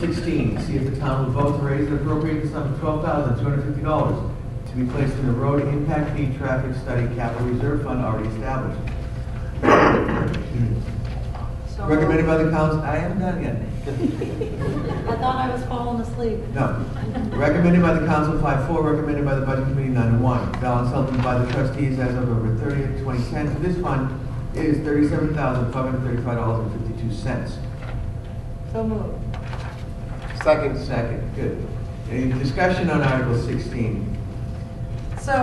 16, see if the town will vote to raise and appropriate the sum of $12,250 to be placed in the road impact fee traffic study capital reserve fund already established. So Recommended by the council. I haven't done it yet. I thought I was falling asleep. No. Recommended by the council 5-4, recommended by the budget committee 9-1. Balance held by the trustees as of November 30th, 2010 for this fund is $37,535.52. So moved. Second, good. Any discussion on Article 16? So,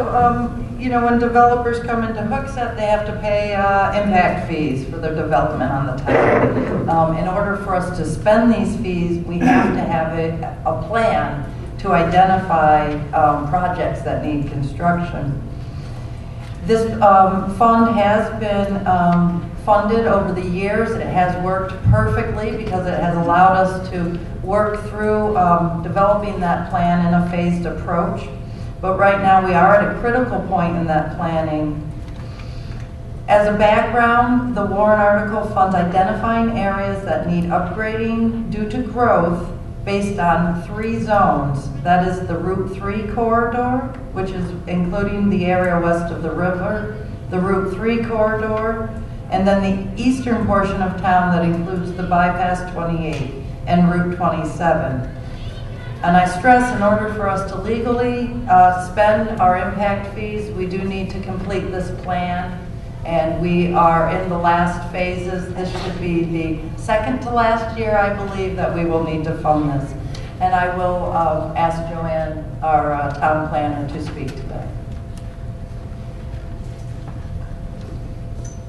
you know, when developers come into Hooksett, they have to pay impact fees for their development on the town. In order for us to spend these fees, we have to have a plan to identify projects that need construction. This fund has been funded over the years. It has worked perfectly because it has allowed us to work through developing that plan in a phased approach. But right now we are at a critical point in that planning. As a background, the warrant article funds identifying areas that need upgrading due to growth based on 3 zones. That is the Route 3 corridor, which is including the area west of the river, the Route 3 corridor, and then the eastern portion of town that includes the Bypass 28 and Route 27. And I stress, in order for us to legally spend our impact fees, we do need to complete this plan. And we are in the last phases. This should be the second to last year, I believe, that we will need to fund this. And I will ask Joanne, our town planner, to speak to that.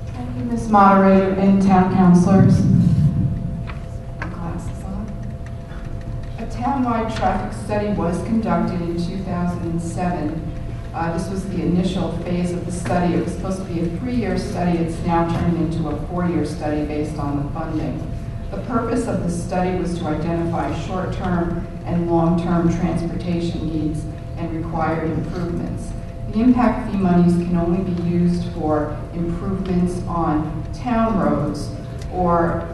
Thank you, Ms. Moderator and town councilors. A town-wide traffic study was conducted in 2007. This was the initial phase of the study. It was supposed to be a 3-year study. It's now turned into a 4-year study based on the funding. The purpose of the study was to identify short-term and long-term transportation needs and required improvements. The impact fee monies can only be used for improvements on town roads, or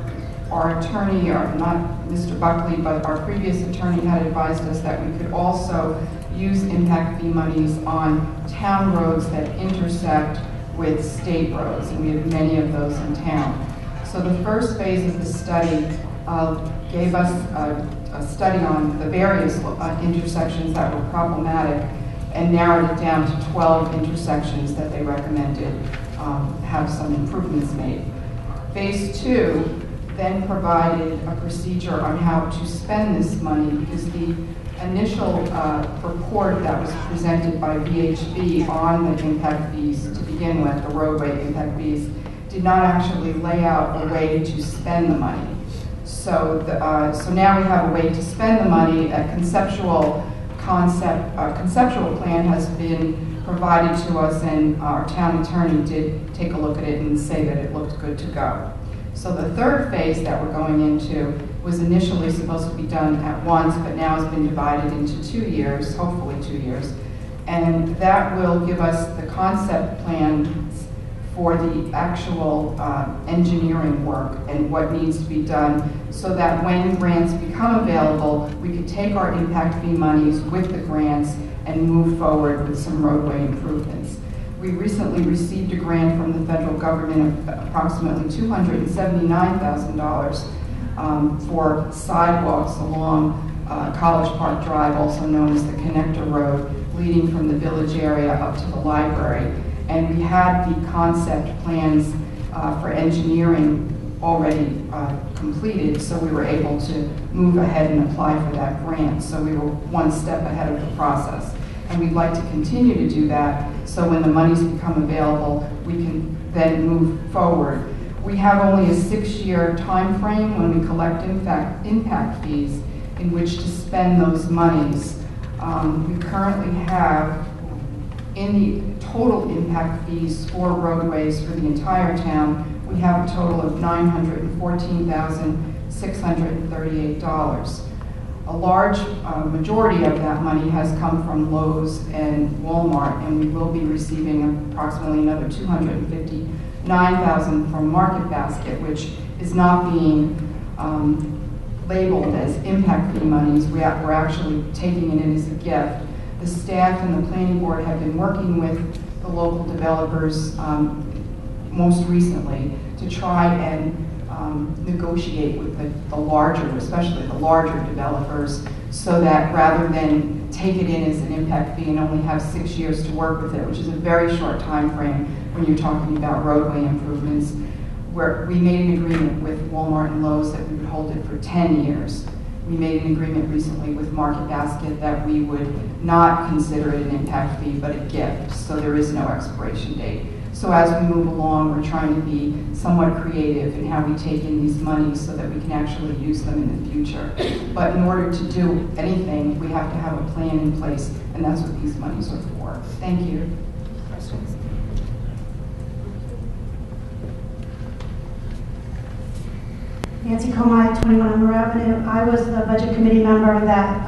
our attorney, or not Mr. Buckley, but our previous attorney had advised us that we could also use impact fee monies on town roads that intersect with state roads, and we have many of those in town. So the first phase of the study gave us a study on the various intersections that were problematic and narrowed it down to 12 intersections that they recommended have some improvements made. Phase 2 then provided a procedure on how to spend this money, because the initial report that was presented by VHB on the impact fees to begin with, the roadway impact fees, did not actually lay out a way to spend the money. So, so now we have a way to spend the money. A conceptual plan has been provided to us, and our town attorney did take a look at it and say that it looked good to go. So the third phase that we're going into was initially supposed to be done at once, but now has been divided into 2 years, hopefully 2 years. And that will give us the concept plans for the actual engineering work and what needs to be done, so that when grants become available, we could take our impact fee monies with the grants and move forward with some roadway improvements. We recently received a grant from the federal government of approximately $279,000 for sidewalks along College Park Drive, also known as the Connector Road, leading from the village area up to the library. And we had the concept plans for engineering already completed, so we were able to move ahead and apply for that grant. So we were one step ahead of the process. And we'd like to continue to do that, so when the monies become available, we can then move forward. We have only a 6-year time frame when we collect impact fees in which to spend those monies. We currently have, in the total impact fees for roadways for the entire town, we have a total of $914,638. A large majority of that money has come from Lowe's and Walmart, and we will be receiving approximately another $259,000 from Market Basket, which is not being labeled as impact fee monies. We're actually taking it in as a gift. The staff and the planning board have been working with the local developers most recently to try and negotiate with the larger, especially the larger developers, so that rather than take it in as an impact fee and only have 6 years to work with it, which is a very short time frame when you're talking about roadway improvements, where we made an agreement with Walmart and Lowe's that we would hold it for 10 years. We made an agreement recently with Market Basket that we would not consider it an impact fee, but a gift, so there is no expiration date. So as we move along, we're trying to be somewhat creative in how we take in these monies so that we can actually use them in the future. But in order to do anything, we have to have a plan in place, and that's what these monies are for. Thank you. Questions? Nancy Comite, 21 Elmer Avenue. I was the budget committee member that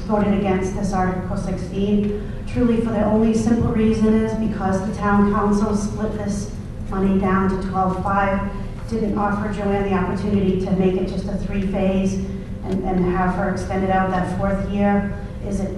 voted against this Article 16. Truly for the only simple reason is because the town council split this money down to 12-5, didn't offer Joanne the opportunity to make it just a 3-phase and have her extend it out that 4th year. Is it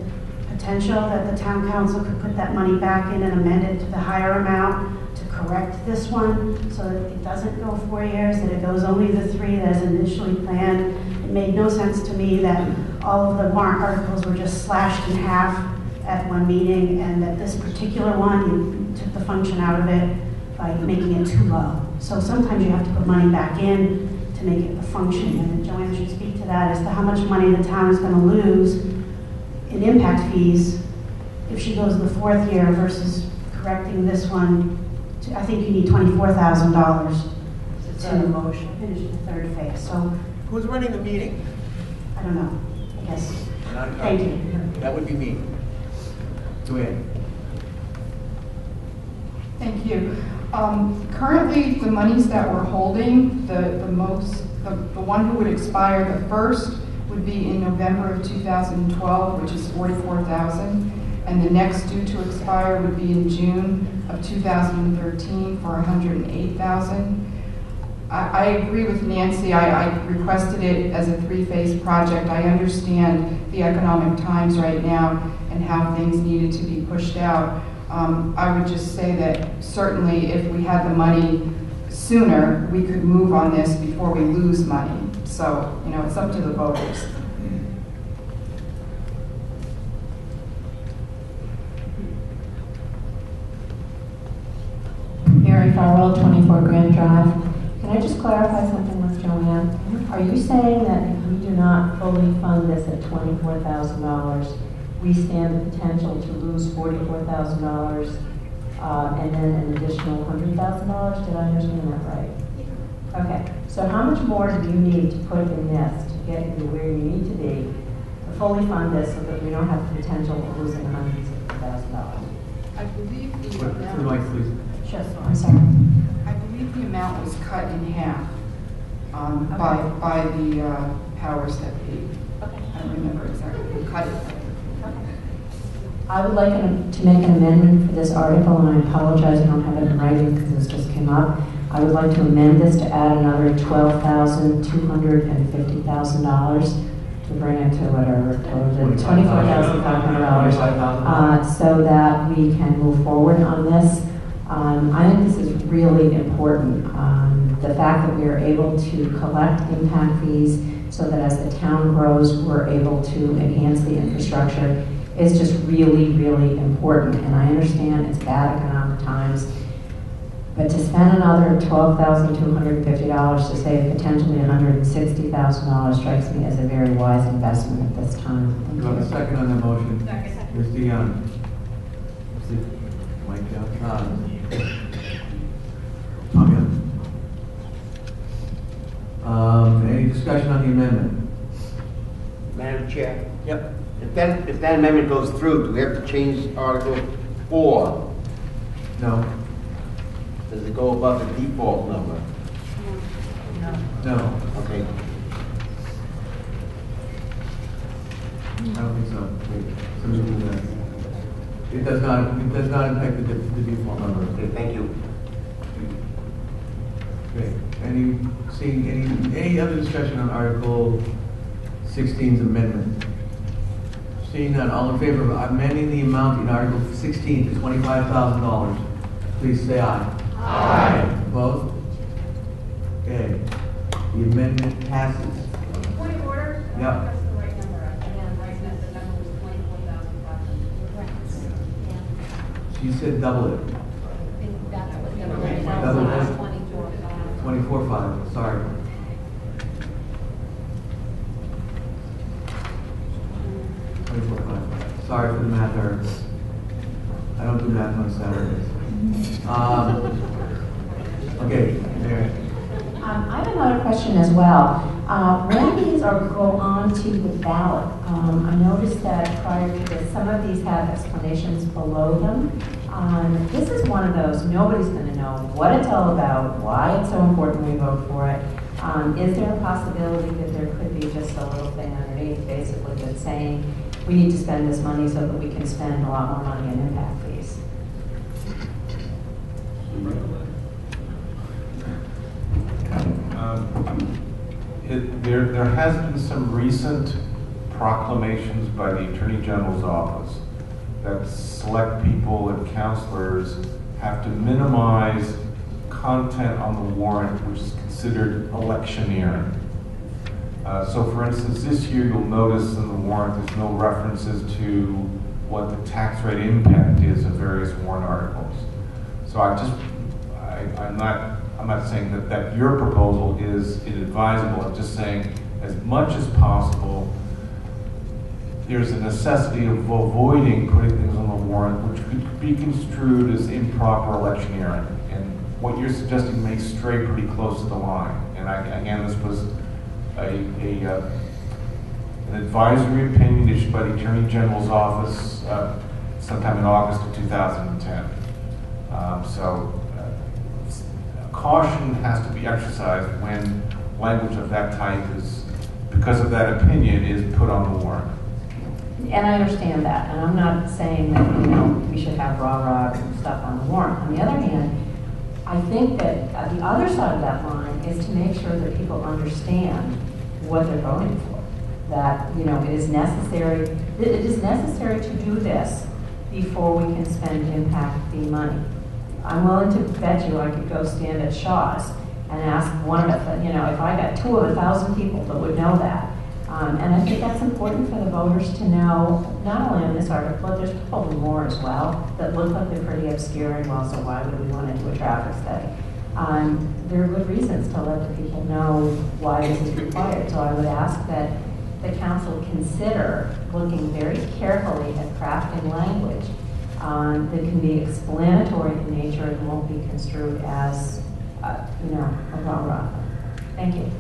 potential that the town council could put that money back in and amend it to the higher amount to correct this one so that it doesn't go 4 years, that it goes only the 3 that is initially planned? It made no sense to me that all of the warrant articles were just slashed in half at one meeting, and that this particular one, you took the function out of it by making it too low. So sometimes you have to put money back in to make it function, and Joanne should speak to that as to how much money the town is going to lose in impact fees if she goes the 4th year versus correcting this one. I think you need $24,000 to motion. finish the 3rd phase. So Who's running the meeting? I don't know. I guess. Not- Thank you. That would be me. Joanne. Thank you. Currently, the monies that we're holding, the one who would expire the first would be in November of 2012, which is $44,000, and the next due to expire would be in June of 2013 for $108,000. I agree with Nancy. I requested it as a 3-phase project. I understand the economic times right now and how things needed to be pushed out. I would just say that certainly if we had the money sooner, we could move on this before we lose money. So, it's up to the voters. Mary Farrell, 24 Grand Drive. Can I just clarify something with Joanne? Are you saying that if we do not fully fund this at $24,000, we stand the potential to lose $44,000 and then an additional $100,000? Did I understand that right? Yeah. Okay. So how much more do you need to put in this to get you where you need to be to fully fund this so that we don't have the potential of losing hundreds of $1,000? I believe the To the mic, please. Sure. I'm sorry. I believe the amount was cut in half by the powers that be. Okay. I don't remember exactly who cut it. I would like to make an amendment for this article, and I apologize I don't have it in writing because this just came up. I would like to amend this to add another $12,250,000 to bring it to whatever total, $24,500, so that we can move forward on this. I think this is really important. The fact that we are able to collect impact fees so that as the town grows, we're able to enhance the infrastructure is just really, really important. And I understand it's bad economic times, but to spend another $12,250 to save potentially $160,000 strikes me as a very wise investment at this time. Do you have a second on that motion? Second. Mr. Young. Mike Young. Tom Young. Any discussion on the amendment? Madam Chair, Yep. if that amendment goes through, do we have to change Article 4? No. Does it go above the default number? No. Okay. I don't think so. Somebody do that. It does not impact the default number. Okay, thank you. Okay. Any other discussion on Article 16's amendment? Seeing none, all in favor of amending the amount in Article 16 to $25,000, please say aye. Aye. Opposed? Okay. The amendment passes. Point of order? Yep. That's the right number. Again, right now, the number was 24,500. She said double it. That's what the number is. Double it. 24,500. 24.5, sorry. Sorry for the math error. I don't do math on Saturdays. Okay, Mary. I have another question as well. When these go on to the ballot, I noticed that prior to this, some of these have explanations below them. This is one of those, nobody's going to know what it's all about, why it's so important we vote for it. Is there a possibility that there could be just a little thing underneath, basically that's saying, we need to spend this money so that we can spend a lot more money on impact fees? There has been some recent proclamations by the Attorney General's office that select people and counselors have to minimize content on the warrant which is considered electioneering. So for instance, this year you'll notice in the warrant there's no references to what the tax rate impact is of various warrant articles. So I'm not saying that your proposal is inadvisable. I'm just saying, as much as possible, there's a necessity of avoiding putting things on the warrant which could be construed as improper electioneering. And what you're suggesting may stray pretty close to the line. And again, this was an advisory opinion issued by the Attorney General's office sometime in August of 2010. Caution has to be exercised when language of that type is, because of that opinion, is put on the warrant. And I understand that, and I'm not saying that we should have rah-rah stuff on the warrant. On the other hand, I think that the other side of that line is to make sure that people understand what they're voting for. That it is necessary. It is necessary to do this before we can spend impact fee money. I'm willing to bet you I could go stand at Shaw's and ask one of the, if I got 2 of 1,000 people that would know that. And I think that's important for the voters to know, not only on this article, but there's probably more as well that look like they're pretty obscure and well, so why would we want to do a traffic study? There are good reasons to let the people know why this is required. So I would ask that the council consider looking very carefully at crafting language that can be explanatory in nature and won't be construed as, a rah-rah. Thank you.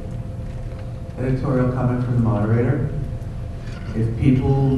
Editorial comment from the moderator. If people